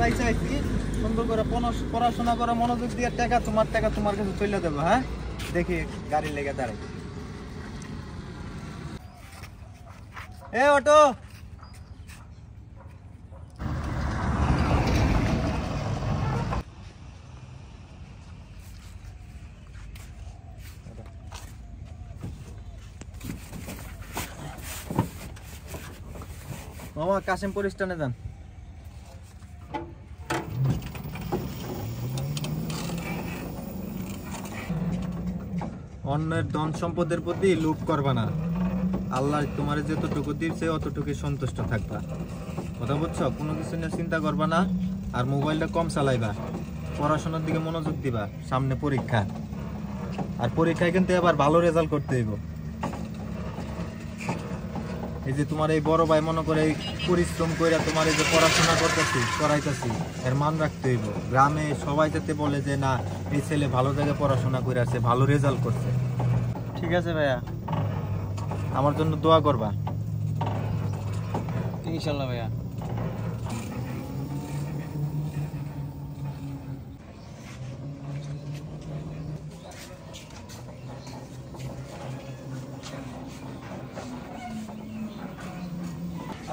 পাইছে আইছি সুন্দর করে পড়াশোনা করে মনোযোগ দিয়ে টাকা তোমার কাছে চলে দেবো। হ্যাঁ, দেখি গাড়ি লেগে দাঁড়াই। এ অটো, মামা কাশিমপুর স্ট্যান্ডে যান। অন্যের ধন সম্পদের প্রতি লোভ করবা না। আল্লাহ তোমার যতটুকু দিচ্ছে অতটুকু সন্তুষ্ট থাকবা। কথা বুঝছো? কোনো কিছু নিয়ে চিন্তা করবা না। আর মোবাইলটা কম চালাইবা, পড়াশোনার দিকে মনোযোগ দিবা। সামনে পরীক্ষা, আর পরীক্ষায় কিন্তু এবার ভালো রেজাল্ট করতে হইব। এই যে তোমার এই বড় ভাই মনে করে পরিশ্রম করে তোমার এই যে পড়াশোনা করতেছি করাইতেছি, এর মান রাখতে হইব। গ্রামে সবাই যাতে বলে যে না, এই ছেলে ভালো জায়গায় পড়াশোনা করে আছে, ভালো রেজাল্ট করছে। ঠিক আছে ভাইয়া, আমার জন্য দোয়া করবা ইনশাআল্লাহ ভাইয়া।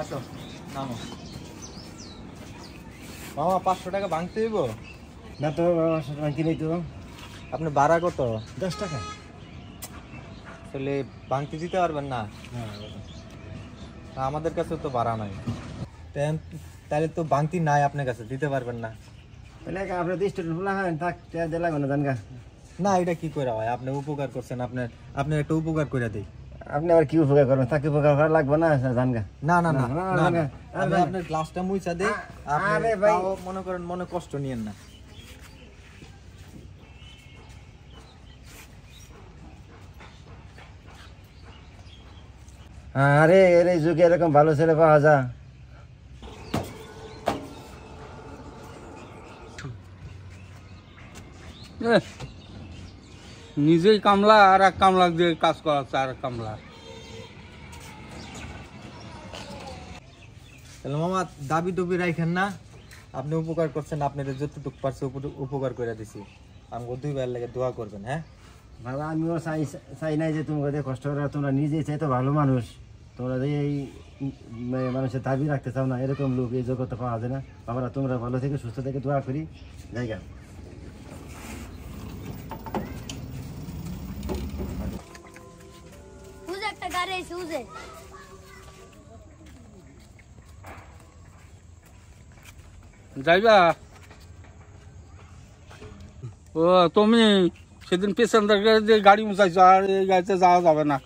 আসো, নামো। মামা 500 টাকা ভাঙতে হইব না তো ভাঙতি নেই তো। আপনি ভাড়া কত? 10 টাকা। তাহলে ভাঙতে দিতে পারবেন না? আমাদের কাছে তো ভাড়া নাই। তাহলে তো ভাঙতি নাই আপনার কাছে, দিতে পারবেন না। তাহলে আপনি তো স্টুডেন্ট বলা হয় থাক, টাকা লাগবে না জানগা। না, এটা কি করে হয়? আপনি উপকার করছেন, আপনার একটা উপকার করে দিই। আপনি আবার কি উপকার করবেন? তাকে উপকার করা লাগবে না জানগা। না না না, আমি আপনার গ্লাসটা মুইছা দেই। আরে ভাই, মনে করেন মনে কষ্ট নিয়েন না। আরে এর এই যুগে এরকম ভালো ছেলে পাওয়া যায়? নিজেই কামলা আর এক কামলা দিয়ে কাজ করাচ্ছে, আর এক কামলা। তাহলে মামা দাবি টুবি রাখেন না। আপনি উপকার করছেন, আপনার যতটুকু পারছে উপকার করে দিছি। আমাকে 2 বার লাগে দোয়া করবেন। হ্যাঁ বাবা, আমিও চাই নাই যে তোমাকে কষ্ট করা। তোমরা নিজেই চাই তো ভালো মানুষ। তোমরা যে এই মানুষের দাবি রাখতে চাও না, এরকম লোক এই জগতে পাওয়া যায় না। বাবারা, তোমরা ভালো থেকে সুস্থ থেকে দোয়া করি জায়গা। যাইবা? ও তুমি সেদিন পেছনদার দিয়ে গাড়ি মুছাইছো, আর এই গাড়িতে যাওয়া যাবে না।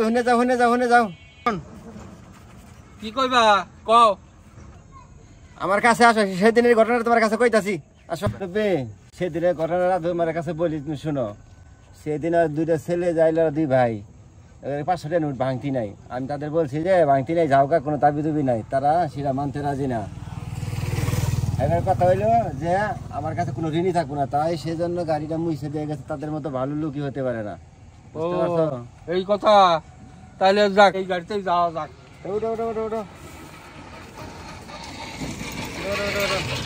হুনে যাও, হুনে যাও, হুনে যাও। কি কইবা কও? আমার কাছে আসো, সেদিনের ঘটনাটা তোমার কাছে কইতাছি। আসো সেদিনের ঘটনাটা তোমার কাছে বলি, তুমি শুনো। সেদিন আর 2টা ছেলে যাইল, 2 ভাই, 500 টাকা নোট ভাঙতি নাই। আমি তাদের বলছি যে ভাঙতি নাই, যাওগা, কোনো দাবি দুবি নাই। তারা সেটা মানতে রাজি না। এবার কথা হইলো যে আমার কাছে কোনো ঋণই থাকবো না, তাই সেজন্য গাড়িটা মুছে দিয়ে গেছে। তাদের মতো ভালো লোকই হতে পারে না। ও এই কথা, তাহলে যাক, এই গাড়িতেই যাওয়া যাক। ওটো ওটো ওটো ওটো ওটো ওটো।